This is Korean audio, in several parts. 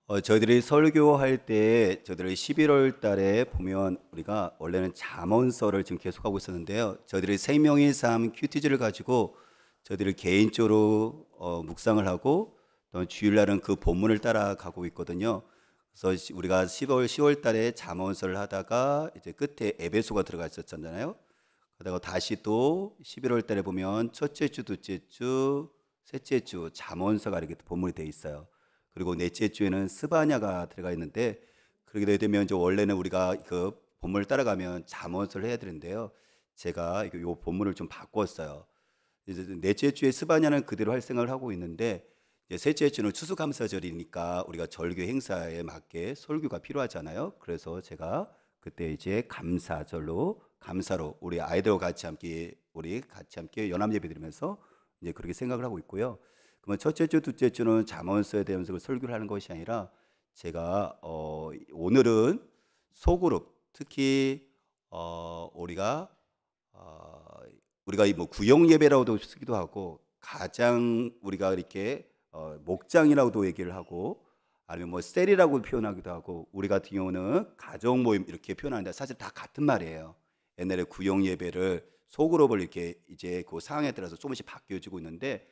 저희들이 설교할 때 저희들이 11월 달에 보면 우리가 원래는 잠언서를 지금 계속하고 있었는데요. 저희들이 생명의 삶 큐티즈를 가지고 저희들이 개인적으로 묵상을 하고 또 주일날은 그 본문을 따라가고 있거든요. 그래서 우리가 10월 달에 잠언서를 하다가 이제 끝에 에베소가 들어가 있었잖아요. 그러다가 다시 또 11월 달에 보면 첫째 주, 둘째 주, 셋째 주 잠언서가 이렇게 본문이 돼 있어요. 그리고 넷째 주에는 스바냐가 들어가 있는데, 그렇게 되면 이제 원래는 우리가 그 본문을 따라가면 잠언서를 해야 되는데요. 제가 요 본문을 좀 바꿨어요. 이제 넷째 주에 스바냐는 그대로 할 생각을 하고 있는데, 이제 셋째 주는 추수감사절이니까 우리가 절교 행사에 맞게 설교가 필요하잖아요. 그래서 제가 그때 이제 감사절로 감사로 우리 아이들과 같이 함께 연합 예배 드리면서 이제 그렇게 생각을 하고 있고요. 그러면 첫째 주, 둘째 주는 잠언서에 대해서 설교를 하는 것이 아니라 제가 오늘은 소그룹, 특히 우리가 뭐 구역 예배라고도 쓰기도 하고, 가장 우리가 이렇게 목장이라고도 얘기를 하고, 아니면 뭐 셀이라고 표현하기도 하고, 우리 같은 경우는 가정 모임 이렇게 표현하는데 사실 다 같은 말이에요. 옛날에 구역 예배를 소그룹을 이렇게 이제 그 상황에 따라서 조금씩 바뀌어지고 있는데,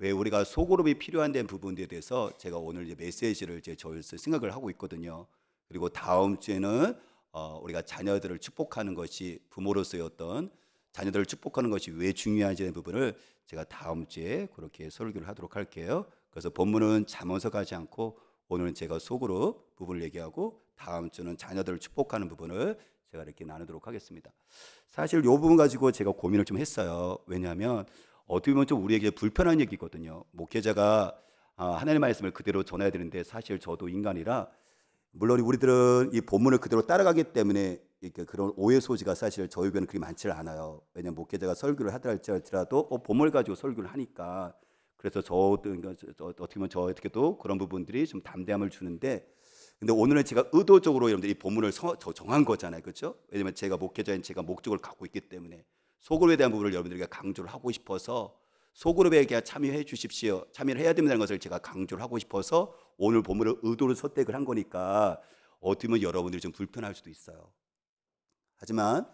왜 우리가 소그룹이 필요한 데 부분에 대해서 제가 오늘 이제 메시지를 이제 저희서 생각을 하고 있거든요. 그리고 다음 주에는 우리가 자녀들을 축복하는 것이 부모로서의 어떤 자녀들을 축복하는 것이 왜 중요한지의 부분을 제가 다음 주에 그렇게 설교를 하도록 할게요. 그래서 본문은 잠언서 가지 않고 오늘은 제가 소그룹 부분을 얘기하고, 다음 주는 자녀들을 축복하는 부분을 제가 이렇게 나누도록 하겠습니다. 사실 이 부분 가지고 제가 고민을 좀 했어요. 왜냐하면 어떻게 보면 좀 우리에게 불편한 얘기거든요. 목회자가 하나님의 말씀을 그대로 전해야 되는데, 사실 저도 인간이라 물론 우리들은 이 본문을 그대로 따라가기 때문에 이렇게 그런 오해 소지가 사실 저희 교회는 그리 많지 않아요. 왜냐하면 목회자가 설교를 하더라도 본문을 가지고 설교를 하니까. 그래서 저도 그러니까 어떻게 보면 저에게도 그런 부분들이 좀 담대함을 주는데, 근데 오늘은 제가 의도적으로 여러분들 이 본문을 정한 거잖아요, 그렇죠? 왜냐하면 제가 목회자인 제가 목적을 갖고 있기 때문에 소그룹에 대한 부분을 여러분들에게 강조를 하고 싶어서, 소그룹에 참여해 주십시오, 참여를 해야 된다는 것을 제가 강조를 하고 싶어서 오늘 본문을 의도로 선택을 한 거니까 어떻게 보면 여러분들이 좀 불편할 수도 있어요. 하지만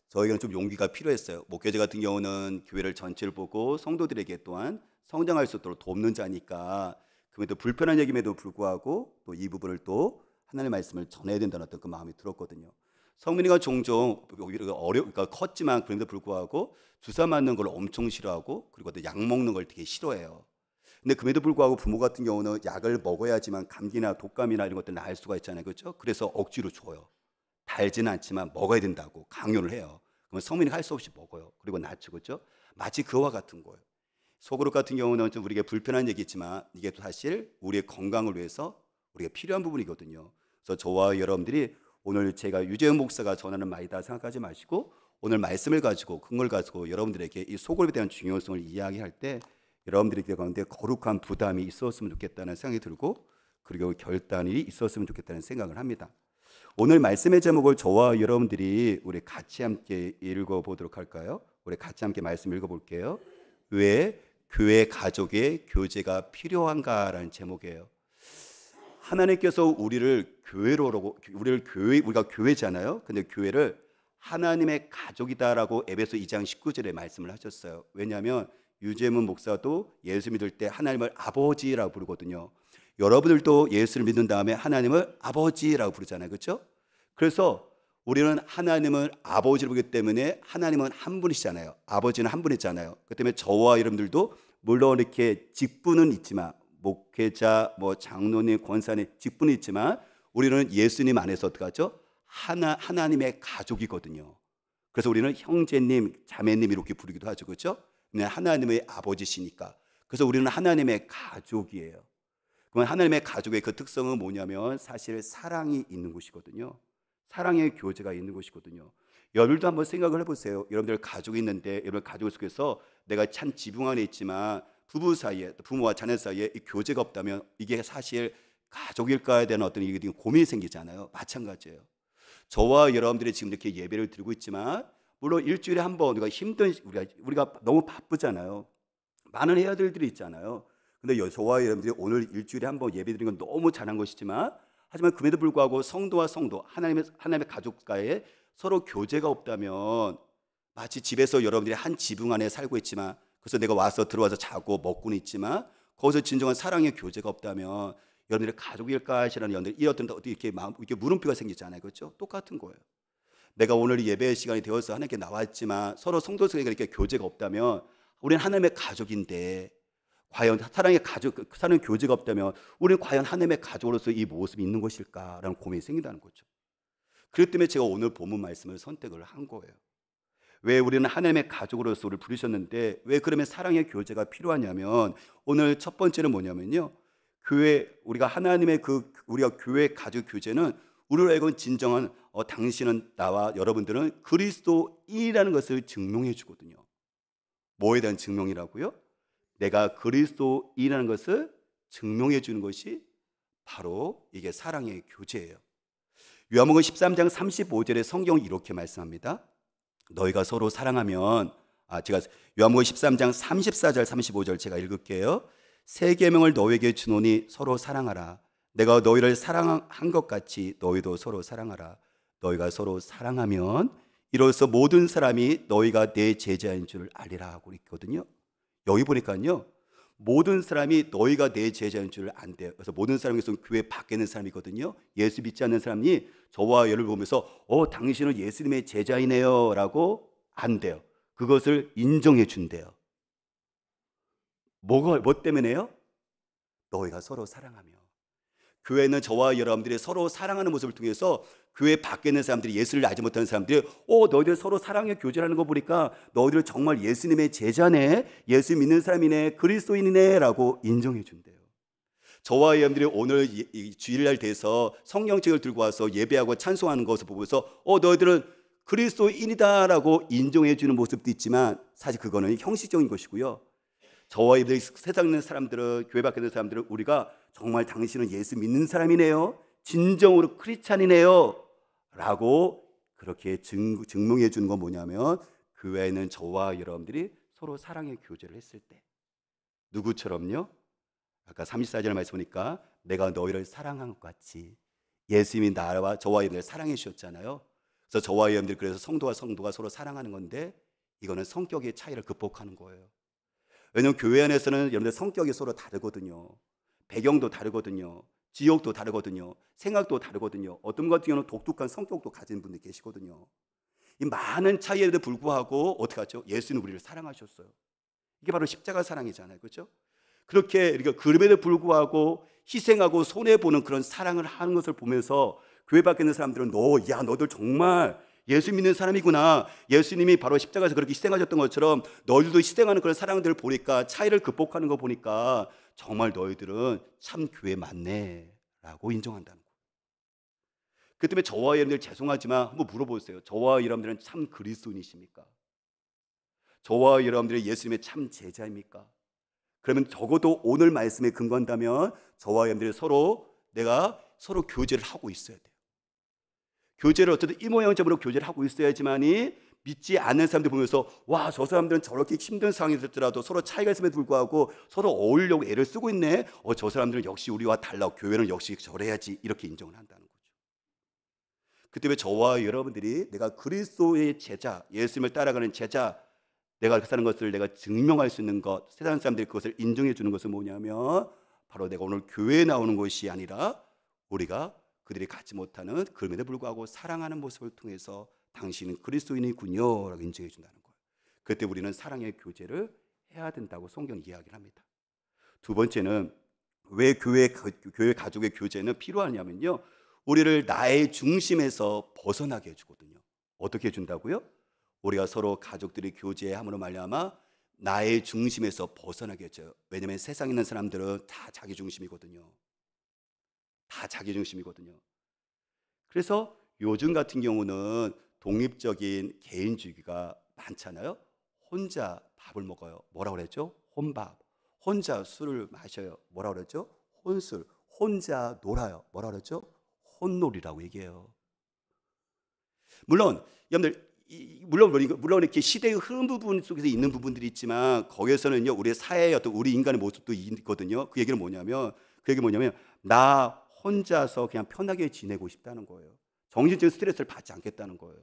저에게는 좀 용기가 필요했어요. 목회자 같은 경우는 교회를 전체를 보고 성도들에게 또한 성장할 수 있도록 돕는 자니까, 그럼에도 불편한 얘기임에도 불구하고 또 이 부분을 또 하나님의 말씀을 전해야 된다는 어떤 그 마음이 들었거든요. 성민이가 종종 그러니까 컸지만 그럼에도 불구하고 주사 맞는 걸 엄청 싫어하고, 그리고 또 약 먹는 걸 되게 싫어해요. 근데 그럼에도 불구하고 부모 같은 경우는 약을 먹어야지만 감기나 독감이나 이런 것들 나을 수가 있잖아요, 그렇죠? 그래서 억지로 줘요. 달지는 않지만 먹어야 된다고 강요를 해요. 그러면 성민이 할 수 없이 먹어요. 그리고 낫죠, 그렇죠? 마치 그와 같은 거예요. 소그룹 같은 경우는 좀 우리에게 불편한 얘기지만 이게 사실 우리의 건강을 위해서 우리가 필요한 부분이거든요. 그래서 저와 여러분들이 오늘 제가 유재현 목사가 전하는 말이다 생각하지 마시고, 오늘 말씀을 가지고 큰 걸 가지고 여러분들에게 이 소그룹에 대한 중요성을 이야기할 때 여러분들이 가운데 거룩한 부담이 있었으면 좋겠다는 생각이 들고, 그리고 결단이 있었으면 좋겠다는 생각을 합니다. 오늘 말씀의 제목을 저와 여러분들이 우리 같이 함께 읽어보도록 할까요? 우리 같이 함께 말씀 읽어볼게요. 왜 교회 가족의 교제가 필요한가라는 제목이에요. 하나님께서 우리가 교회잖아요. 근데 교회를 하나님의 가족이다라고 에베소 2장 19절에 말씀을 하셨어요. 왜냐하면 유재문 목사도 예수 믿을 때 하나님을 아버지라고 부르거든요. 여러분들도 예수를 믿는 다음에 하나님을 아버지라고 부르잖아요, 그렇죠? 그래서 우리는 하나님을 아버지로 보기 때문에 하나님은 한 분이시잖아요. 아버지는 한 분이잖아요. 그 때문에 저와 여러분들도 물론 이렇게 직분은 있지만, 목회자, 뭐 장로님, 권사님 직분이 있지만 우리는 예수님 안에서 어떻게 하죠? 하나님의 가족이거든요. 그래서 우리는 형제님, 자매님 이렇게 부르기도 하죠, 그렇죠? 하나님의 아버지시니까. 그래서 우리는 하나님의 가족이에요. 그러면 하나님의 가족의 그 특성은 뭐냐면 사실 사랑이 있는 것이거든요. 사랑의 교제가 있는 것이거든요. 여러분도 한번 생각을 해보세요. 여러분들 가족이 있는데, 여러분 가족 속에서 내가 참 지붕 안에 있지만 부부 사이에, 부모와 자녀 사이에 이 교제가 없다면 이게 사실 가족일까에 대한 어떤 고민이 생기잖아요. 마찬가지예요. 저와 여러분들이 지금 이렇게 예배를 드리고 있지만, 물론 일주일에 한 번 우리가 너무 바쁘잖아요. 많은 해야 될 일들이 있잖아요. 근데 저와 여러분들이 오늘 일주일에 한 번 예배 드리는 건 너무 잘한 것이지만, 하지만 그럼에도 불구하고 성도와 성도, 하나님의 가족과의 서로 교제가 없다면, 마치 집에서 여러분들이 한 지붕 안에 살고 있지만, 그래서 내가 들어와서 자고 먹고는 있지만 거기서 진정한 사랑의 교제가 없다면 여러분들의 가족일까 하시라는 연들, 이 어떤 이렇게 이렇게 물음표가 생기지 않아요, 그렇죠? 똑같은 거예요. 내가 오늘 예배 시간이 되어서 하나님께 나왔지만 서로 성도들에게 이렇게 교제가 없다면, 우리는 하나님의 가족인데 과연 사랑의 교제가 없다면 우리는 과연 하나님의 가족으로서 이 모습이 있는 것일까라는 고민이 생긴다는 거죠. 그렇기 때문에 제가 오늘 본문 말씀을 선택을 한 거예요. 왜 우리는 하나님의 가족으로서 우리를 부르셨는데 왜 그러면 사랑의 교제가 필요하냐면, 오늘 첫 번째는 뭐냐면요, 우리가 우리가 교회 가족 교제는 우리로 하여금 진정한 당신은, 나와 여러분들은 그리스도인이라는 것을 증명해 주거든요. 뭐에 대한 증명이라고요? 내가 그리스도인이라는 것을 증명해 주는 것이 바로 이게 사랑의 교제예요. 요한복음 13장 35절에 성경이 이렇게 말씀합니다. 너희가 서로 사랑하면, 제가 요한복음 13장 34절 35절 제가 읽을게요. 새 계명을 너희에게 주노니 서로 사랑하라. 내가 너희를 사랑한 것 같이 너희도 서로 사랑하라. 너희가 서로 사랑하면 이로써 모든 사람이 너희가 내 제자인 줄 알리라 하고 있거든요. 여기 보니까요, 모든 사람이 너희가 내 제자인 줄 안돼요. 그래서 모든 사람에서 교회 밖에 있는 사람이거든요. 예수 믿지 않는 사람이 저와 여를 보면서 당신은 예수님의 제자이네요 라고 안돼요. 그것을 인정해 준대요. 뭐 때문에요? 너희가 서로 사랑하며. 교회는 저와 여러분들이 서로 사랑하는 모습을 통해서 교회 밖에 있는 사람들이, 예수를 알지 못하는 사람들이 너희들 서로 사랑의 교제라는 거 보니까 너희들 정말 예수님의 제자네, 예수 믿는 사람이네, 그리스도인이네 라고 인정해 준대요. 저와 여러분들이 오늘 주일날 돼서 성경책을 들고 와서 예배하고 찬송하는 것을 보면서 너희들은 그리스도인이다 라고 인정해 주는 모습도 있지만, 사실 그거는 형식적인 것이고요. 저와 여러분들이 세상에 있는 사람들은, 교회 밖에 있는 사람들은 우리가 정말 당신은 예수 믿는 사람이네요, 진정으로 크리스찬이네요 라고 그렇게 증명해 주는 건 뭐냐면, 교회에는 저와 여러분들이 서로 사랑의 교제를 했을 때, 누구처럼요? 아까 34절 말씀 보니까 내가 너희를 사랑한 것 같이 예수님이 나와 저와 여러분들을 사랑해 주셨잖아요. 그래서 저와 여러분들, 그래서 성도가 서로 사랑하는 건데, 이거는 성격의 차이를 극복하는 거예요. 왜냐하면 교회 안에서는 여러분들 성격이 서로 다르거든요. 배경도 다르거든요. 지역도 다르거든요. 생각도 다르거든요. 어떤 것 같은 경우는 독특한 성격도 가진 분들이 계시거든요. 이 많은 차이에도 불구하고 어떻게 하죠? 예수는 우리를 사랑하셨어요. 이게 바로 십자가 사랑이잖아요, 그렇죠? 그렇게 그럼에도 불구하고 희생하고 손해보는 그런 사랑을 하는 것을 보면서 교회 밖에 있는 사람들은 너들 정말 예수 믿는 사람이구나, 예수님이 바로 십자가에서 그렇게 희생하셨던 것처럼 너희들도 희생하는 그런 사랑들을 보니까, 차이를 극복하는 거 보니까 정말 너희들은 참 교회 맞네 라고 인정한다는 거예요. 그 때문에 저와 여러분들, 죄송하지만 한번 물어보세요. 저와 여러분들은 참 그리스도인이십니까? 저와 여러분들이 예수님의 참 제자입니까? 그러면 적어도 오늘 말씀에 근거한다면 저와 여러분들이 서로 교제를 하고 있어야 돼요. 교제를 어쨌든 이 모양적으로 교제를 하고 있어야지만이, 믿지 않는 사람들 보면서 저 사람들은 저렇게 힘든 상황이 있었더라도 서로 차이가 있음에도 불구하고 서로 어울리려고 애를 쓰고 있네, 저 사람들은 역시 우리와 달라, 교회는 역시 저래야지, 이렇게 인정을 한다는 거죠. 그때 왜 저와 여러분들이 내가 그리스도의 제자, 예수님을 따라가는 제자, 내가 그렇게 사는 것을 내가 증명할 수 있는 것, 세상 사람들이 그것을 인정해 주는 것은 뭐냐면, 바로 내가 오늘 교회에 나오는 것이 아니라 우리가 그들이 갖지 못하는, 그럼에도 불구하고 사랑하는 모습을 통해서 당신은 그리스도인이군요 라고 인정해 준다는 거예요. 그때 우리는 사랑의 교제를 해야 된다고 성경이 이야기를 합니다. 두 번째는 왜 교회 가족의 교제는 필요하냐면요, 우리를 나의 중심에서 벗어나게 해주거든요. 어떻게 해준다고요? 우리가 서로 가족들이 교제함으로 말미암아 나의 중심에서 벗어나게 해줘요. 왜냐하면 세상에 있는 사람들은 다 자기 중심이거든요. 다 자기 중심이거든요. 그래서 요즘 같은 경우는 독립적인 개인주의가 많잖아요. 혼자 밥을 먹어요. 뭐라고 그랬죠? 혼밥. 혼자 술을 마셔요. 뭐라고 그랬죠? 혼술. 혼자 놀아요. 뭐라고 그랬죠? 혼놀이라고 얘기해요. 물론 여러분들, 물론 이렇게 시대의 흐름 부분 속에서 있는 부분들이 있지만 거기에서는요 우리의 사회의 어떤 우리 인간의 모습도 있거든요. 그 얘기는 뭐냐면 나 혼자서 그냥 편하게 지내고 싶다는 거예요. 정신적인 스트레스를 받지 않겠다는 거예요.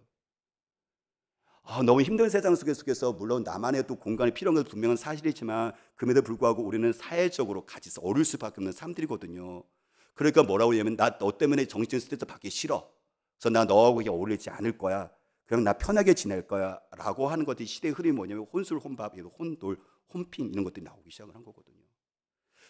너무 힘든 세상 속에서 물론 나만의 또 공간이 필요한 건 분명한 사실이지만 그럼에도 불구하고 우리는 사회적으로 같이 어울릴 수밖에 없는 사람들이거든요. 그러니까 뭐라고 하냐면 나 너 때문에 정신적인 스트레스 받기 싫어. 그래서 나 너하고 어울리지 않을 거야. 그럼 나 편하게 지낼 거야 라고 하는 것들이 시대의 흐름이 뭐냐면 혼술, 혼밥, 혼돌, 혼핑 이런 것들이 나오기 시작을 한 거거든요.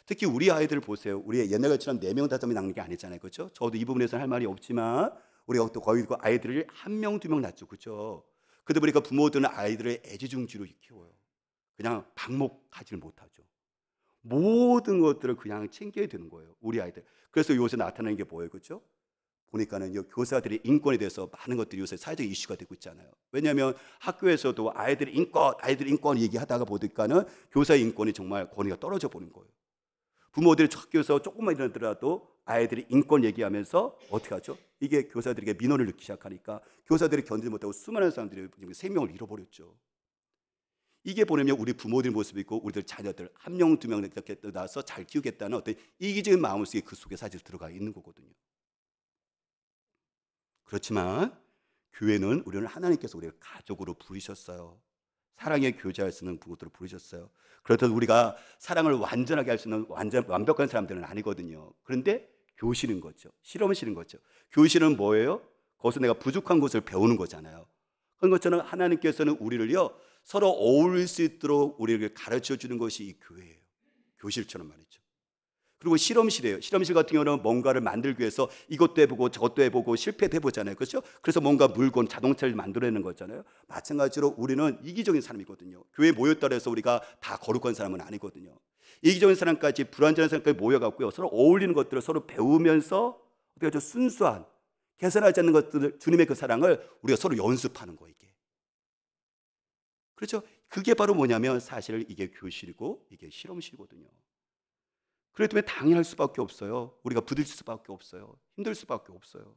특히 우리 아이들 보세요. 우리 옛날처럼 4명, 5명이 낳는 게 아니잖아요. 그렇죠? 저도 이 부분에서 할 말이 없지만 우리가 또 거의 아이들을 1명, 2명 낳죠. 그렇죠? 그러다 보니까 부모들은 아이들을 애지중지로 키워요. 그냥 방목하지를 못하죠. 모든 것들을 그냥 챙겨야 되는 거예요. 우리 아이들. 그래서 요새 나타나는 게 뭐예요? 그렇죠? 보니까는 교사들의 인권에 대해서 많은 것들이 요새 사회적 이슈가 되고 있잖아요. 왜냐하면 학교에서도 아이들 인권 얘기하다가 보니까는 교사의 인권이 정말 권위가 떨어져 보는 거예요. 부모들이 학교에서 조금만 일어나더라도 아이들이 인권 얘기하면서 어떻게 하죠? 이게 교사들에게 민원을 넣기 시작하니까 교사들이 견디지 못하고 수많은 사람들이 생명을 잃어버렸죠. 이게 보내면 우리 부모들 모습이 있고 우리들 자녀들 1명, 2명 이렇게 낳아서 잘 키우겠다는 어떤 이기적인 마음속에 그 속에 사실 들어가 있는 거거든요. 그렇지만 교회는 우리는 하나님께서 우리를 가족으로 부르셨어요. 사랑의 교제할 수 있는 부모들을 부르셨어요. 그렇다고 우리가 사랑을 완전하게 할 수 있는 완벽한 사람들은 아니거든요. 그런데 교실인 거죠. 실험실인 거죠. 교실은 뭐예요? 거기서 내가 부족한 것을 배우는 거잖아요. 그런 것처럼 하나님께서는 우리를요 서로 어울릴 수 있도록 우리를 가르쳐 주는 것이 이 교회예요. 교실처럼 말이죠. 그리고 실험실이에요. 실험실 같은 경우는 뭔가를 만들기 위해서 이것도 해보고 저것도 해보고 실패도 해보잖아요. 그렇죠? 그래서 뭔가 물건, 자동차를 만들어내는 거잖아요. 마찬가지로 우리는 이기적인 사람이거든요. 교회에 모였다 해서 우리가 다 거룩한 사람은 아니거든요. 이기적인 사람까지 불완전한 사람까지 모여갖고요. 서로 어울리는 것들을 서로 배우면서 어떻게 하죠? 순수한, 개선하지 않는 것들을 주님의 그 사랑을 우리가 서로 연습하는 거예요. 이게. 그렇죠? 그게 바로 뭐냐면 사실 이게 교실이고 이게 실험실이거든요. 그렇기 때문에 당연할 수밖에 없어요. 우리가 부딪힐 수밖에 없어요. 힘들 수밖에 없어요.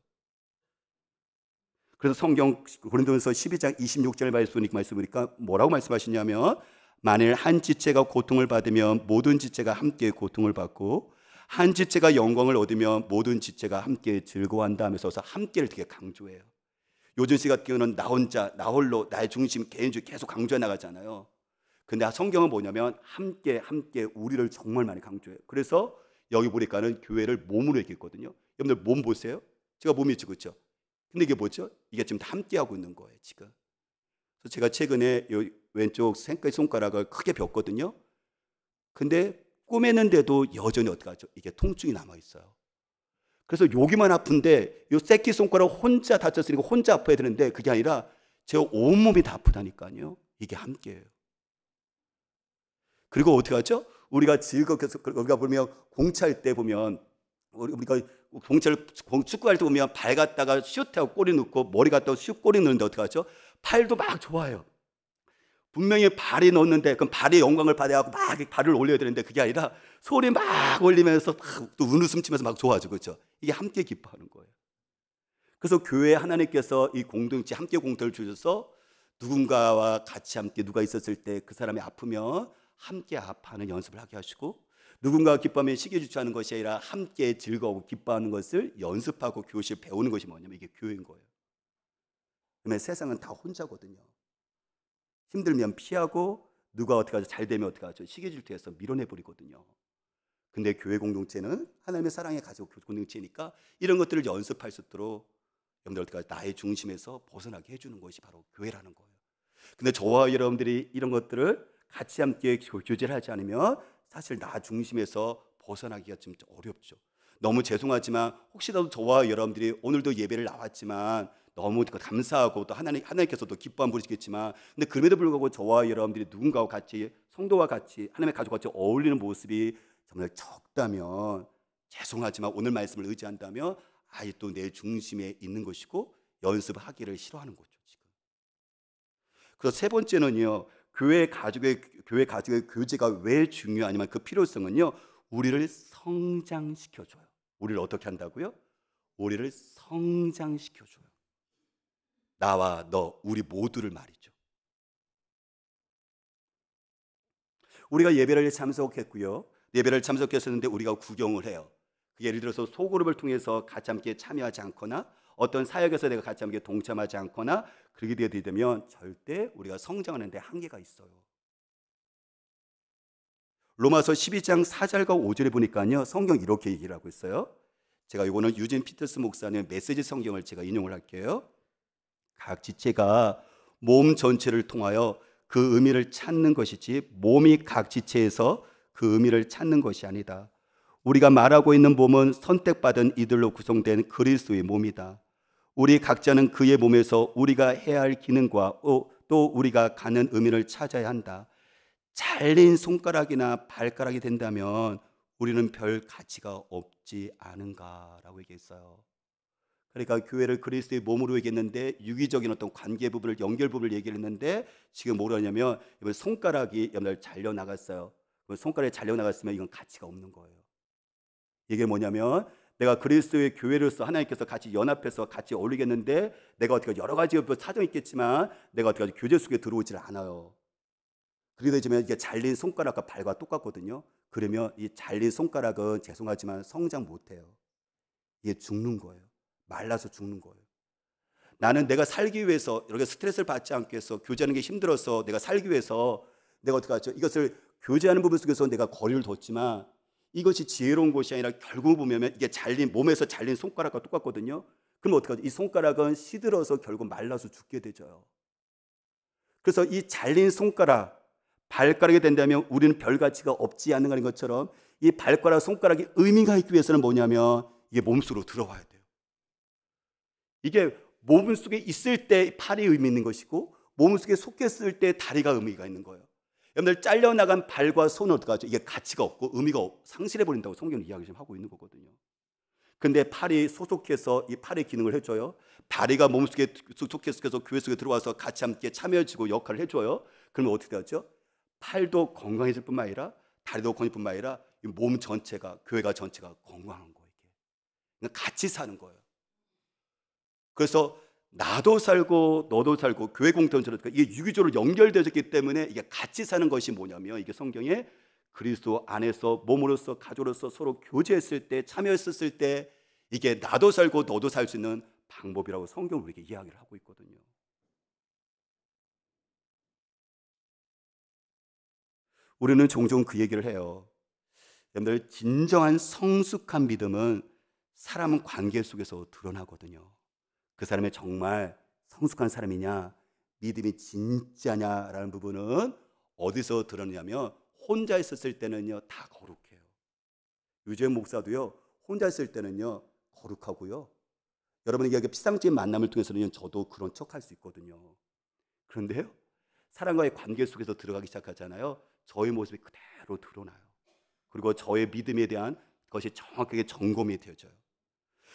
그래서 성경 고린도전서 12장 26절 말씀이니까 뭐라고 말씀하시냐면 만일 한 지체가 고통을 받으면 모든 지체가 함께 고통을 받고 한 지체가 영광을 얻으면 모든 지체가 함께 즐거워한다 하면서 함께를 되게 강조해요. 요즘 씨 같은 경우는 나 혼자, 나 홀로, 나의 중심, 개인주의 계속 강조해 나가잖아요. 근데 성경은 뭐냐면 함께 우리를 정말 많이 강조해요. 그래서 여기 보니까는 교회를 몸으로 얘기했거든요. 여러분들 몸 보세요. 제가 몸이 있죠, 그렇죠? 근데 이게 뭐죠? 이게 지금 다 함께 하고 있는 거예요, 지금. 그래서 제가 최근에 왼쪽 손가락을 크게 벽거든요. 근데 꼬매는데도 여전히 어떻게 하죠? 이게 통증이 남아 있어요. 그래서 여기만 아픈데 이 새끼 손가락 혼자 다쳤으니까 혼자 아파야 되는데 그게 아니라 제 온몸이 다 아프다니까요. 이게 함께예요. 그리고 어떻게 하죠? 우리가 즐겁게 우리가 보면 공차할 때 보면 우리가 축구할 때 보면 발 갖다가 슛하고 꼬리 넣고 머리 갖다가 슛 꼬리 넣는데 어떻게 하죠? 팔도 막 좋아요. 분명히 발이 넣었는데 그럼 발의 영광을 받아야 막 발을 올려야 되는데 그게 아니라 소리 막 올리면서 또 눈웃음 치면서 막 좋아하죠. 그렇죠? 이게 함께 기뻐하는 거예요. 그래서 교회 하나님께서 이 공동체 함께 공터를 주셔서 누군가와 같이 함께 누가 있었을 때 그 사람이 아프면 함께 아파하는 연습을 하게 하시고 누군가가 기뻐하면 시기 주체하는 것이 아니라 함께 즐거우고 기뻐하는 것을 연습하고 교실 배우는 것이 뭐냐면 이게 교회인 거예요. 그러면 세상은 다 혼자거든요. 힘들면 피하고 누가 어떻게 하죠? 잘 되면 어떻게 하죠? 시기 질투해서 밀어내버리거든요. 근데 교회 공동체는 하나님의 사랑의 가족 공동체니까 이런 것들을 연습할 수 있도록 여러분들 어떻게 하죠? 나의 중심에서 벗어나게 해주는 것이 바로 교회라는 거예요. 근데 저와 여러분들이 이런 것들을 같이 함께 교제를 하지 않으면 사실 나 중심에서 벗어나기가 좀 어렵죠. 너무 죄송하지만 혹시라도 저와 여러분들이 오늘도 예배를 나왔지만 너무 감사하고 또 하나님께서도 기뻐한 분이시겠지만 근데 그럼에도 불구하고 저와 여러분들이 누군가와 같이 성도와 같이 하나님의 가족과 같이 어울리는 모습이 정말 적다면 죄송하지만 오늘 말씀을 의지한다면 아직도 내 중심에 있는 것이고 연습하기를 싫어하는 거죠. 지금. 그래서 세 번째는요. 교회 가족의 교제가 왜 중요하냐면 그 필요성은요. 우리를 성장시켜줘요. 우리를 어떻게 한다고요? 우리를 성장시켜줘요. 나와 너, 우리 모두를 말이죠. 우리가 예배를 참석했고요. 예배를 참석했었는데 우리가 구경을 해요. 예를 들어서 소그룹을 통해서 같이 함께 참여하지 않거나 어떤 사역에서 내가 같이 함께 동참하지 않거나 그렇게 되면 절대 우리가 성장하는 데 한계가 있어요. 로마서 12장 4절과 5절에 보니까요, 성경 이렇게 얘기를 하고 있어요. 제가 이거는 유진 피터스 목사님 메시지 성경을 제가 인용을 할게요. 각 지체가 몸 전체를 통하여 그 의미를 찾는 것이지 몸이 각 지체에서 그 의미를 찾는 것이 아니다. 우리가 말하고 있는 몸은 선택받은 이들로 구성된 그리스도의 몸이다. 우리 각자는 그의 몸에서 우리가 해야 할 기능과 또 우리가 가는 의미를 찾아야 한다. 잘린 손가락이나 발가락이 된다면 우리는 별 가치가 없지 않은가라고 얘기했어요. 그러니까 교회를 그리스도의 몸으로 얘기했는데 유기적인 어떤 관계 부분을 연결 부분을 얘기를 했는데 지금 뭐라 하냐면 이번 손가락이 잘려 나갔어요. 손가락이 잘려 나갔으면 이건 가치가 없는 거예요. 이게 뭐냐면 내가 그리스도의 교회로서 하나님께서 같이 연합해서 같이 어울리겠는데 내가 어떻게 여러 가지 사정이 있겠지만 내가 어떻게 교제 속에 들어오질 않아요. 그러게 되면 이게 잘린 손가락과 발과 똑같거든요. 그러면 이 잘린 손가락은 죄송하지만 성장 못해요. 이게 죽는 거예요. 말라서 죽는 거예요. 나는 내가 살기 위해서 이렇게 스트레스를 받지 않기 위해서 교제하는 게 힘들어서 내가 살기 위해서 내가 어떻게 하죠? 이것을 교제하는 부분 속에서 내가 거리를 뒀지만 이것이 지혜로운 것이 아니라 결국 보면 이게 잘린 몸에서 잘린 손가락과 똑같거든요. 그럼 어떻게 하죠? 이 손가락은 시들어서 결국 말라서 죽게 되죠. 그래서 이 잘린 손가락 발가락이 된다면 우리는 별 가치가 없지 않는 것처럼 이 발가락 손가락이 의미가 있기 위해서는 뭐냐면 이게 몸속으로 들어와야 돼요. 이게 몸 속에 있을 때 팔이 의미 있는 것이고 몸 속에 속했을 때 다리가 의미가 있는 거예요. 여러분들 잘려나간 발과 손은 어떡하죠? 이게 가치가 없고 의미가 상실해버린다고 성경은 이야기 좀 하고 있는 거거든요. 근데 팔이 소속해서 이 팔의 기능을 해줘요. 다리가 몸속에 소속해서 교회 속에 들어와서 같이 함께 참여해주고 역할을 해줘요. 그러면 어떻게 하죠? 팔도 건강해질 뿐만 아니라 다리도 건강해질 뿐만 아니라 몸 전체가 교회가 전체가 건강한 거예요. 그러니까 같이 사는 거예요. 그래서 나도 살고 너도 살고 교회 공동체로 이게 유기적으로 연결되었기 때문에 이게 같이 사는 것이 뭐냐면 이게 성경에 그리스도 안에서 몸으로서 가족으로서 서로 교제했을 때 참여했을 때 이게 나도 살고 너도 살 수 있는 방법이라고 성경은 우리에게 이야기를 하고 있거든요. 우리는 종종 그 얘기를 해요. 여러분들 진정한 성숙한 믿음은 사람 관계 속에서 드러나거든요. 그 사람이 정말 성숙한 사람이냐 믿음이 진짜냐라는 부분은 어디서 드러나냐면 혼자 있었을 때는요 다 거룩해요. 유재현 목사도요 혼자 있을 때는요 거룩하고요. 여러분에게 피상적인 만남을 통해서는 저도 그런 척할 수 있거든요. 그런데요 사람과의 관계 속에서 들어가기 시작하잖아요. 저의 모습이 그대로 드러나요. 그리고 저의 믿음에 대한 것이 정확하게 점검이 되어져요.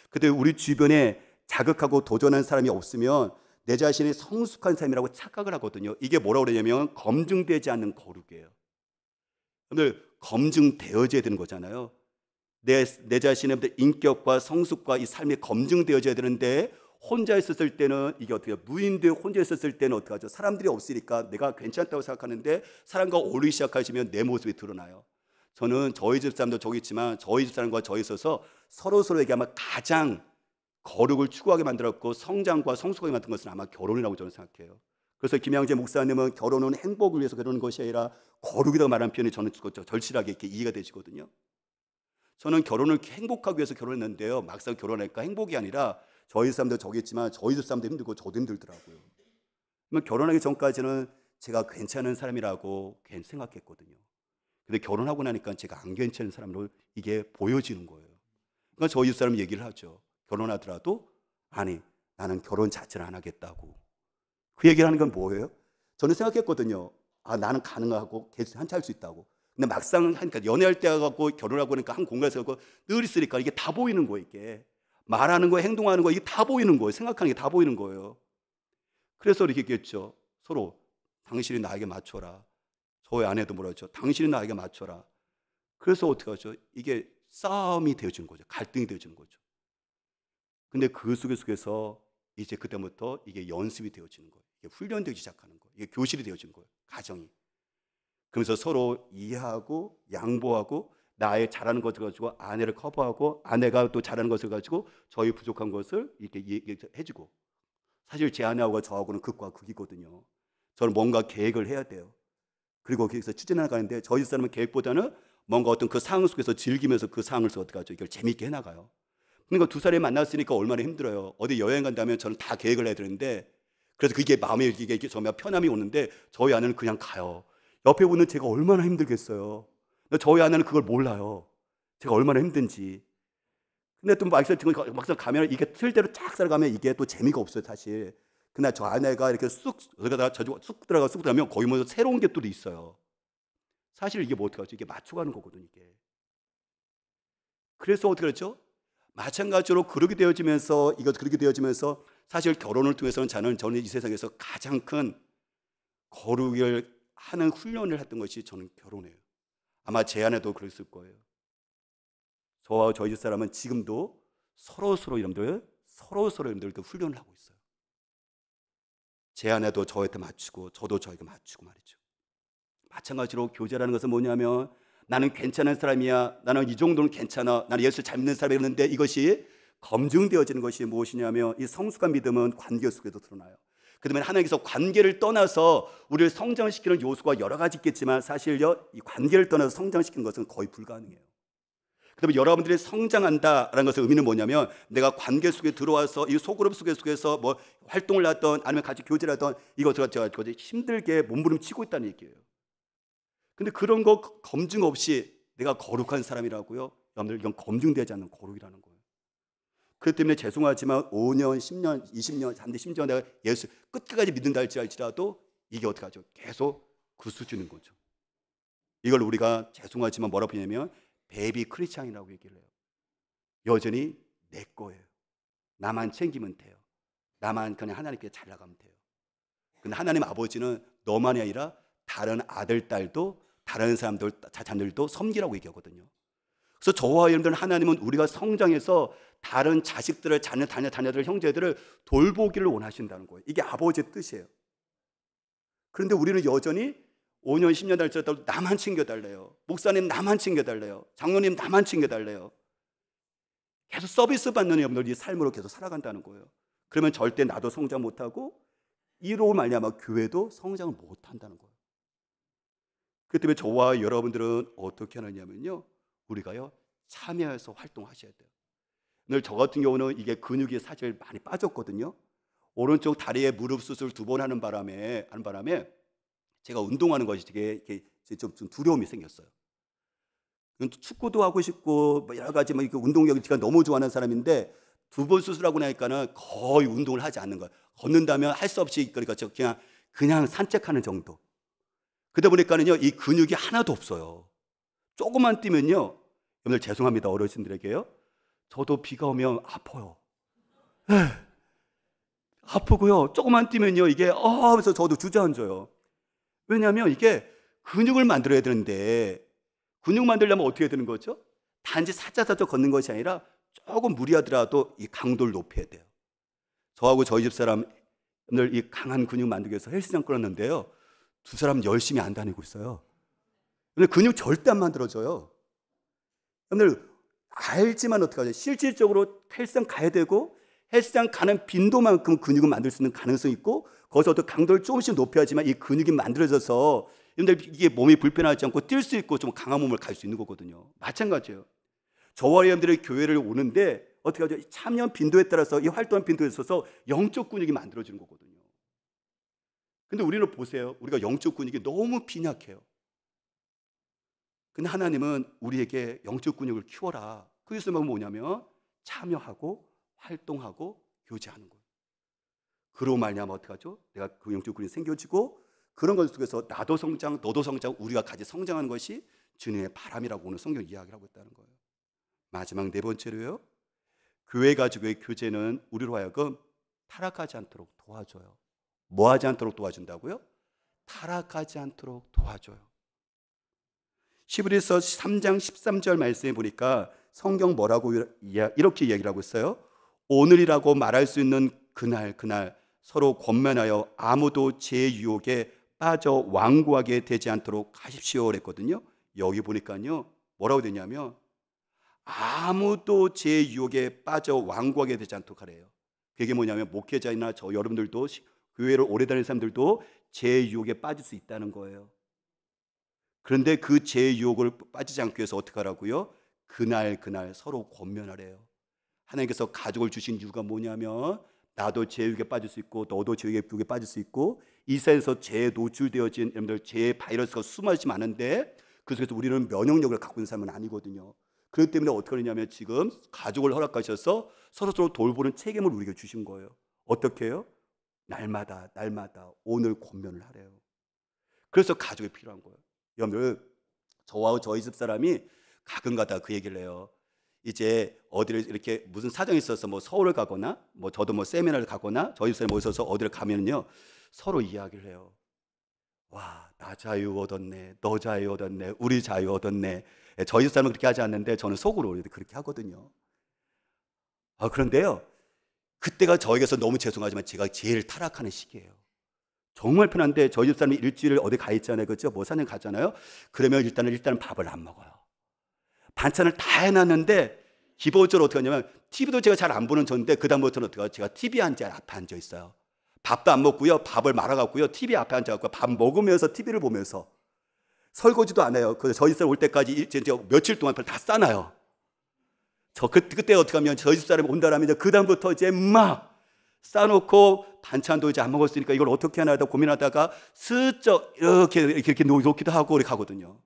근데 우리 주변에 자극하고 도전한 사람이 없으면 내 자신이 성숙한 사람이라고 착각을 하거든요. 이게 뭐라고 그러냐면 검증되지 않는 거룩이에요. 오늘 검증되어져야 되는 거잖아요. 내 자신의 인격과 성숙과 이 삶이 검증되어져야 되는데 혼자 있었을 때는 이게 어떻게 해요? 무인데 혼자 있었을 때는 어떻게 하죠? 사람들이 없으니까 내가 괜찮다고 생각하는데 사람과 어울리기 시작하시면 내 모습이 드러나요. 저는 저희 집 사람도 저기 있지만 저희 집 사람과 저에 있어서 서로에게 아마 가장 거룩을 추구하게 만들었고 성장과 성숙하게 만든 것은 아마 결혼이라고 저는 생각해요. 그래서 김양재 목사님은 결혼은 행복을 위해서 결혼하는 것이 아니라 거룩이라고 말하는 표현이 저는 절실하게 이렇게 이해가 되시거든요. 저는 결혼을 행복하기 위해서 결혼했는데요. 막상 결혼하니까 행복이 아니라 저희 사람도 저기 있지만 저희 집 사람도 힘들고 저도 힘들더라고요. 결혼하기 전까지는 제가 괜찮은 사람이라고 생각했거든요. 근데 결혼하고 나니까 제가 안 괜찮은 사람으로 이게 보여지는 거예요. 그러니까 저희 집 사람이 얘기를 하죠. 결혼하더라도 아니 나는 결혼 자체를 안 하겠다고. 그 얘기를 하는 건 뭐예요? 저는 생각했거든요. 아 나는 가능하고 한치 할 수 있다고. 근데 막상 하니까 연애할 때 갖고 결혼하고 그러니까 한 공간에서 늘 있으니까 이게 다 보이는 거예요. 이게 말하는 거, 행동하는 거 이게 다 보이는 거예요. 생각하는 게 다 보이는 거예요. 그래서 이렇게 얘기했죠. 서로 당신이 나에게 맞춰라. 저의 아내도 뭐라 했죠. 당신이 나에게 맞춰라. 그래서 어떻게 하죠? 이게 싸움이 되어지는 거죠. 갈등이 되어지는 거죠. 근데 그 속에서 이제 그때부터 이게 연습이 되어지는 거예요. 이게 훈련되기 시작하는 거예요. 이게 교실이 되어지는 거예요. 가정이. 그러면서 서로 이해하고 양보하고 나의 잘하는 것을 가지고 아내를 커버하고 아내가 또 잘하는 것을 가지고 저희 부족한 것을 이렇게 해주고. 사실 제 아내하고 저하고는 극과 극이거든요. 저는 뭔가 계획을 해야 돼요. 그리고 거기서 추진해 가는데 저희 사람은 계획보다는 뭔가 어떤 그 상황 속에서 즐기면서 그 상황을 어떻게 하죠? 이걸 재미있게 해나가요. 그러니까 두 사람이 만났으니까 얼마나 힘들어요. 어디 여행 간다면 저는 다 계획을 해야 되는데, 그래서 그게 마음에 이게 정말 편함이 오는데 저희 아내는 그냥 가요. 옆에 보는 제가 얼마나 힘들겠어요. 근데 저희 아내는 그걸 몰라요. 제가 얼마나 힘든지. 근데 또 막상 가면 이게 틀대로 쫙 살아가면 이게 또 재미가 없어요, 사실. 근데 저 아내가 이렇게 쑥 들어가면 거기 뭐 새로운 게 또 있어요. 사실 이게 뭐 어떻게 하죠? 이게 맞춰가는 거거든요, 이게. 그래서 어떻게 그랬죠? 마찬가지로 그렇게 되어지면서 사실 결혼을 통해서는 저는 이 세상에서 가장 큰 거룩을 하는 훈련을 했던 것이 저는 결혼이에요. 아마 제 아내도 그랬을 거예요. 저와 저희 집 사람은 지금도 서로 여러분들 그 훈련을 하고 있어요. 제 아내도 저한테 맞추고 저도 저에게 맞추고 말이죠. 마찬가지로 교제라는 것은 뭐냐면 나는 괜찮은 사람이야. 나는 이 정도는 괜찮아. 나는 예수 잘 믿는 사람이었는데 이것이 검증되어지는 것이 무엇이냐면 이 성숙한 믿음은 관계 속에도 드러나요. 그다음에 하나님께서 관계를 떠나서 우리를 성장시키는 요소가 여러 가지 있겠지만 사실요, 이 관계를 떠나서 성장시키는 것은 거의 불가능해요. 그다음에 여러분들이 성장한다라는 것의 의미는 뭐냐면 내가 관계 속에 들어와서 이 소그룹 속에서 뭐 활동을 하던 아니면 같이 교제를 하던 이것을 힘들게 몸부림치고 있다는 얘기예요. 근데 그런 거 검증 없이 내가 거룩한 사람이라고요? 여러분들 이건 검증되지 않는 거룩이라는 거예요. 그렇기 때문에 죄송하지만 5년, 10년, 20년, 단지 심지어 내가 예수 끝까지 믿는다 할지라도 이게 어떻게 하죠? 계속 그 수준인 거죠. 이걸 우리가 죄송하지만 뭐라고 부르냐면 베이비 크리스찬이라고 얘기를 해요. 여전히 내 거예요. 나만 챙기면 돼요. 나만 그냥 하나님께 잘 나가면 돼요. 근데 하나님 아버지는 너만이 아니라 다른 아들, 딸도 다른 사람들, 자녀들도 섬기라고 얘기하거든요. 그래서 저와 여러분들 하나님은 우리가 성장해서 다른 자식들을 자녀들, 형제들을 돌보기를 원하신다는 거예요. 이게 아버지의 뜻이에요. 그런데 우리는 여전히 5년, 10년 달지라도 나만 챙겨달래요. 목사님 나만 챙겨달래요. 장로님 나만 챙겨달래요. 계속 서비스 받는 여러분들 이 삶으로 계속 살아간다는 거예요. 그러면 절대 나도 성장 못하고 이로 말미암아 교회도 성장을 못한다는 거예요. 그렇기 때문에 저와 여러분들은 어떻게 하느냐면요, 우리가요 참여해서 활동하셔야 돼요. 오늘 저 같은 경우는 이게 근육이 사실 많이 빠졌거든요. 오른쪽 다리에 무릎 수술 2번 하는 바람에 제가 운동하는 것이 되게 좀 두려움이 생겼어요. 축구도 하고 싶고 뭐 여러 가지 운동력을 제가 너무 좋아하는 사람인데 2번 수술하고 나니까는 거의 운동을 하지 않는 거예요. 걷는다면 할 수 없이 그러니까 그냥 산책하는 정도. 그러다 보니까는요 이 근육이 하나도 없어요. 조금만 뛰면요, 여러분들 죄송합니다 어르신들에게요, 저도 비가 오면 아파요. 아프고요. 조금만 뛰면요 이게 하면서 저도 주저앉아요. 왜냐하면 이게 근육을 만들어야 되는데 근육 만들려면 어떻게 해야 되는 거죠? 단지 살짝 걷는 것이 아니라 조금 무리하더라도 이 강도를 높여야 돼요. 저하고 저희 집 사람들 이 강한 근육 만들기 위해서 헬스장 끌었는데요, 2사람 열심히 안 다니고 있어요. 근데 근육 절대 안 만들어져요. 여러분들 알지만 어떡하죠? 실질적으로 헬스장 가야 되고 헬스장 가는 빈도만큼 근육을 만들 수 있는 가능성이 있고 거기서 또 강도를 조금씩 높여야지만 이 근육이 만들어져서 여러분들 이게 몸이 불편하지 않고 뛸 수 있고 좀 강한 몸을 갈 수 있는 거거든요. 마찬가지예요. 저와 여러분들이 교회를 오는데 어떻게 하죠? 참여 빈도에 따라서 이 활동 빈도에 있어서 영적 근육이 만들어지는 거거든요. 근데 우리는 보세요. 우리가 영적 근육이 너무 빈약해요. 근데 하나님은 우리에게 영적 근육을 키워라. 그것이 뭐냐면 참여하고 활동하고 교제하는 거예요. 그로 말미암아 어떻게 하죠? 내가 그 영적 근육이 생겨지고 그런 것 속에서 나도 성장, 너도 성장, 우리가 같이 성장하는 것이 주님의 바람이라고 오늘 성경 이야기를 하고 있다는 거예요. 마지막 4번째로요, 교회 가족의 교제는 우리로 하여금 타락하지 않도록 도와줘요. 뭐 하지 않도록 도와준다고요? 타락하지 않도록 도와줘요. 히브리서 3장 13절 말씀에 보니까 성경 뭐라고 이렇게 얘기를 하고 있어요? 오늘이라고 말할 수 있는 그날 서로 권면하여 아무도 제 유혹에 빠져 완고하게 되지 않도록 하십시오 그랬거든요. 여기 보니까요 뭐라고 되냐면 아무도 제 유혹에 빠져 완고하게 되지 않도록 하래요. 그게 뭐냐면 목회자이나 저 여러분들도 교회를 오래 다니는 사람들도 제 유혹에 빠질 수 있다는 거예요. 그런데 그 제 유혹을 빠지지 않기 위해서 어떻게 하라고요? 그날 서로 권면하래요. 하나님께서 가족을 주신 이유가 뭐냐면 나도 제 유혹에 빠질 수 있고 너도 제 유혹에 빠질 수 있고 이 사회에서 죄에 노출되어진 여러분들 죄의 바이러스가 수많이 많은데 그 속에서 우리는 면역력을 갖고 있는 사람은 아니거든요. 그렇기 때문에 어떻게 하느냐면 지금 가족을 허락하셔서 서로 돌보는 책임을 우리에게 주신 거예요. 어떻게 해요? 날마다 오늘 권면을 하래요. 그래서 가족이 필요한 거예요. 여러분들 저와 저희 집 사람이 가끔가다 그 얘기를 해요. 이제 어디를 이렇게 무슨 사정이 있어서 뭐 서울을 가거나 뭐 저도 뭐 세미나를 가거나 저희 집 사람이 모여서 어디를 가면은요 서로 이야기를 해요. 와, 나 자유 얻었네, 너 자유 얻었네, 우리 자유 얻었네. 저희 집 사람은 그렇게 하지 않는데 저는 속으로 그렇게 하거든요. 그런데요 그때가 저에게서 너무 죄송하지만 제가 제일 타락하는 시기예요. 정말 편한데 저희 집 사람이 일주일을 어디 가 있잖아요, 그렇죠? 뭐 산에 가잖아요. 그러면 일단은 밥을 안 먹어요. 반찬을 다 해놨는데 기본적으로 어떻게 하냐면 TV도 제가 잘 안 보는 전인데 그 다음부터는 어떻게 해요? 제가 TV 앞에 앉아 있어요. 밥도 안 먹고요, 밥을 말아갖고요, TV 앞에 앉아갖고 밥 먹으면서 TV를 보면서 설거지도 안 해요. 그 저희 집 올 때까지 며칠 동안 다 싸놔요. 그때 어떻게 하면 저희 집 사람이 온다라면 이제 그 다음부터 이제 막 싸놓고 반찬도 이제 안 먹었으니까 이걸 어떻게 하나 하다 고민하다가 슬쩍 이렇게 놓기도 하고 그렇게 가거든요.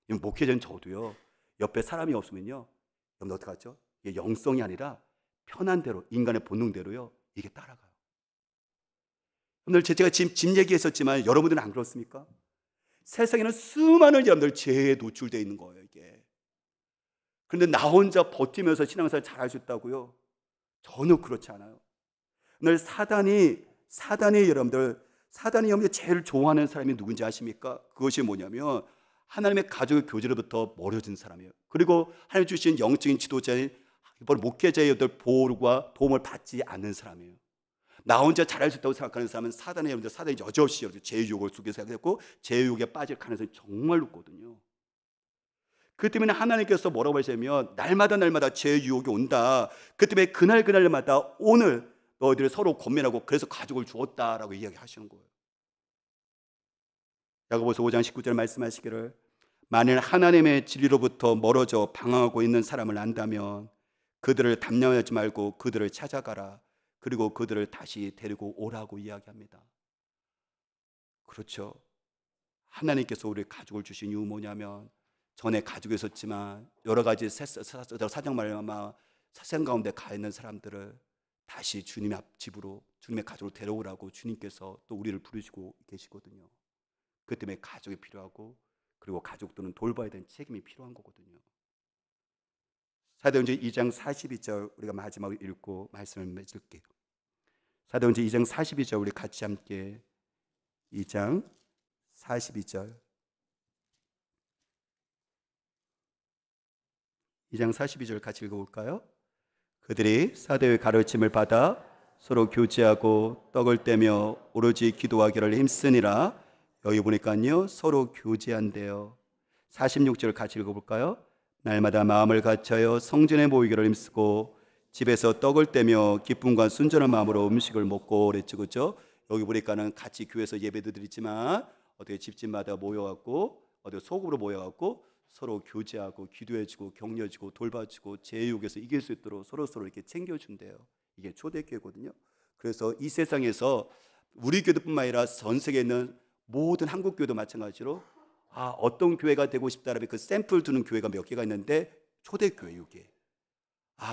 목회자는 저도요. 옆에 사람이 없으면요. 여러분 어떻게 하죠? 이게 영성이 아니라 편한 대로 인간의 본능대로요. 이게 따라가요. 오늘 제가 지금 집 얘기했었지만 여러분들은 안 그렇습니까? 세상에는 수많은 여러분들 죄에 노출되어 있는 거예요, 이게. 그런데 나 혼자 버티면서 신앙생활 잘할 수 있다고요? 전혀 그렇지 않아요. 오늘 사단이 여러분들 제일 좋아하는 사람이 누군지 아십니까? 그것이 뭐냐면 하나님의 가족의 교제로부터 멀어진 사람이에요. 그리고 하나님 주신 영적인 지도자인 목회자의 보호와 도움을 받지 않는 사람이에요. 나 혼자 잘할 수 있다고 생각하는 사람은 사단이 여전히 제 유혹을 속에서 생각했고 제 유혹에 빠질 가능성이 정말 높거든요. 그 때문에 하나님께서 뭐라고 하시냐면 날마다 제 유혹이 온다. 그 때문에 그날마다 오늘 너희들이 서로 권면하고 그래서 가족을 주었다라고 이야기하시는 거예요. 야고보서 5장 19절 말씀하시기를 만일 하나님의 진리로부터 멀어져 방황하고 있는 사람을 안다면 그들을 담념하지 말고 그들을 찾아가라. 그리고 그들을 다시 데리고 오라고 이야기합니다. 그렇죠. 하나님께서 우리 가족을 주신 이유 뭐냐면 전에 가지고 있었지만 여러 가지 사정 말미암아 사생 가운데 가 있는 사람들을 다시 주님의 집으로 주님의 가족으로 데려오라고 주님께서 또 우리를 부르시고 계시거든요. 그 때문에 가족이 필요하고 그리고 가족들은 돌봐야 되는 책임이 필요한 거거든요. 사도행전 2장 42절 우리가 마지막으로 읽고 말씀을 맺을게요. 사도행전 2장 42절 우리 같이 함께 2장 42절 2장 42절 같이 읽어볼까요? 그들이 사도의 가르침을 받아 서로 교제하고 떡을 떼며 오로지 기도하기를 힘쓰니라. 여기 보니까요 서로 교제한대요. 46절 같이 읽어볼까요? 날마다 마음을 갖춰요 성전에 모이기를 힘쓰고 집에서 떡을 떼며 기쁨과 순전한 마음으로 음식을 먹고 그랬죠, 그렇죠? 여기 보니까는 같이 교회에서 예배도 드리지만 어떻게 집집마다 모여갖고 어떻게 소그룹으로 모여갖고 서로 교제하고 기도해주고 격려해주고 돌봐주고 제 유혹에서 이길 수 있도록 서로 이렇게 챙겨준대요. 이게 초대교회거든요. 그래서 이 세상에서 우리 교회뿐만 아니라 전 세계에 있는 모든 한국 교회도 마찬가지로 어떤 교회가 되고 싶다라면 그 샘플 두는 교회가 몇 개가 있는데 초대교회 이게.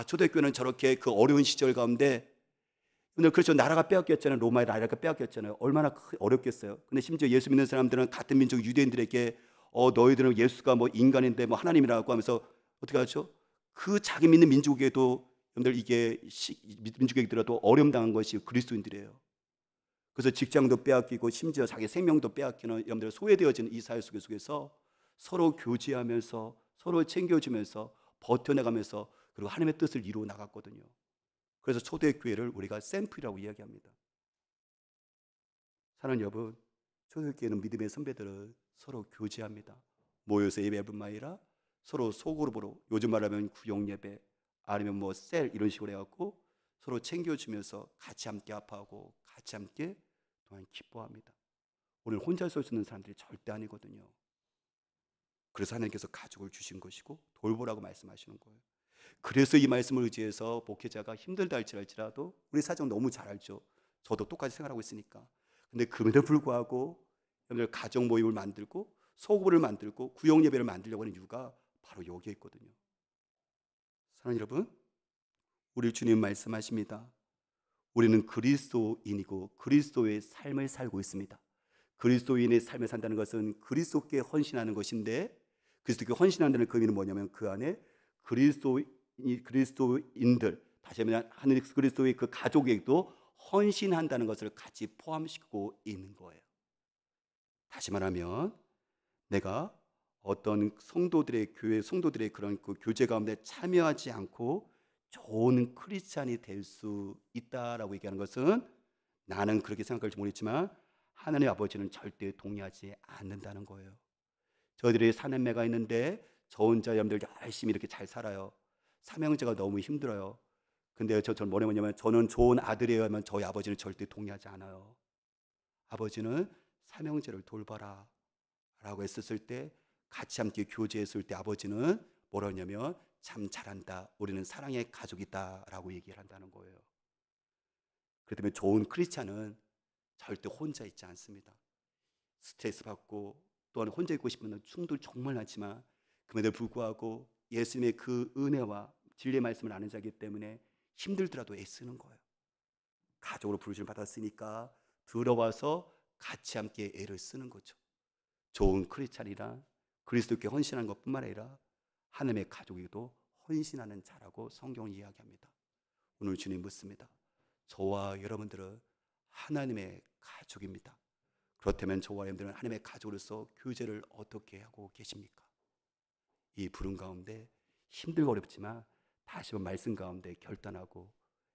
초대교회는 저렇게 그 어려운 시절 가운데 오늘 그렇죠. 나라가 빼앗겼잖아요. 로마의 나라가 빼앗겼잖아요. 얼마나 어렵겠어요. 근데 심지어 예수 믿는 사람들은 같은 민족 유대인들에게 너희들은 예수가 뭐 인간인데 뭐 하나님이라고 하면서 어떻게 하죠? 그 자기 믿는 민족에도 여러분들 이게 민족에게도 어려움 당한 것이 그리스도인들이에요. 그래서 직장도 빼앗기고 심지어 자기 생명도 빼앗기는 여러분들 소외되어지는 이 사회 속에서 서로 교제하면서 서로 챙겨주면서 버텨나가면서 그리고 하나님의 뜻을 이루어 나갔거든요. 그래서 초대교회를 우리가 샘플이라고 이야기합니다. 사랑하는 여러분, 초대교회는 믿음의 선배들은 서로 교제합니다. 모여서 예배뿐만 아니라 서로 소그룹으로, 요즘 말하면 구역예배 아니면 뭐 셀 이런 식으로 해갖고 서로 챙겨주면서 같이 함께 아파하고 같이 함께 또한 기뻐합니다. 오늘 혼자 설 수 있는 사람들이 절대 아니거든요. 그래서 하나님께서 가족을 주신 것이고 돌보라고 말씀하시는 거예요. 그래서 이 말씀을 의지해서 목회자가 힘들다 할지라도, 우리 사정 너무 잘 알죠. 저도 똑같이 생활하고 있으니까. 근데 그럼에도 불구하고 여러분들 가정 모임을 만들고 소그룹을 만들고 구역 예배를 만들려고 하는 이유가 바로 여기에 있거든요. 사랑하는 여러분, 우리 주님 말씀하십니다. 우리는 그리스도인이고 그리스도의 삶을 살고 있습니다. 그리스도인의 삶을 산다는 것은 그리스도께 헌신하는 것인데, 그리스도께 헌신한다는 그 의미는 뭐냐면 그 안에 그리스도인들, 다시 말하면 하늘 그리스도의 그 가족에게도 헌신한다는 것을 같이 포함시키고 있는 거예요. 다시 말하면 내가 어떤 성도들의 교회 성도들의 그런 그 교제 가운데 참여하지 않고 좋은 크리스찬이 될 수 있다라고 얘기하는 것은, 나는 그렇게 생각할지 모르겠지만 하나님 아버지는 절대 동의하지 않는다는 거예요. 저희들이 사남매가 있는데 저 혼자 여러분들 열심히 이렇게 잘 살아요. 삼형제가 너무 힘들어요. 근데 저는 뭐냐면 저는 좋은 아들이어야 하면 저희 아버지는 절대 동의하지 않아요. 아버지는 삼형제를 돌봐라 라고 했었을 때, 같이 함께 교제했을 때 아버지는 뭐라 하냐면 참 잘한다, 우리는 사랑의 가족이다 라고 얘기를 한다는 거예요. 그렇기 때문에 좋은 크리스찬은 절대 혼자 있지 않습니다. 스트레스 받고 또한 혼자 있고 싶은 충돌 정말 많지만 그럼에도 불구하고 예수님의 그 은혜와 진리의 말씀을 아는 자이기 때문에 힘들더라도 애쓰는 거예요. 가족으로 부르심을 받았으니까 들어와서 같이 함께 애를 쓰는 거죠. 좋은 크리스찬이란 그리스도께 헌신하는 것뿐만 아니라 하나님의 가족에게도 헌신하는 자라고 성경은 이야기합니다. 오늘 주님 묻습니다. 저와 여러분들은 하나님의 가족입니다. 그렇다면 저와 여러분들은 하나님의 가족으로서 교제를 어떻게 하고 계십니까? 이 부름 가운데 힘들고 어렵지만 다시 한번 말씀 가운데 결단하고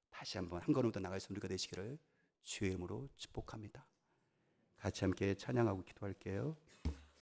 다시 한번 한 걸음 더 나갈 수 있는 우리가 되시기를 주의 이름으로 축복합니다. 같이 함께 찬양하고 기도할게요.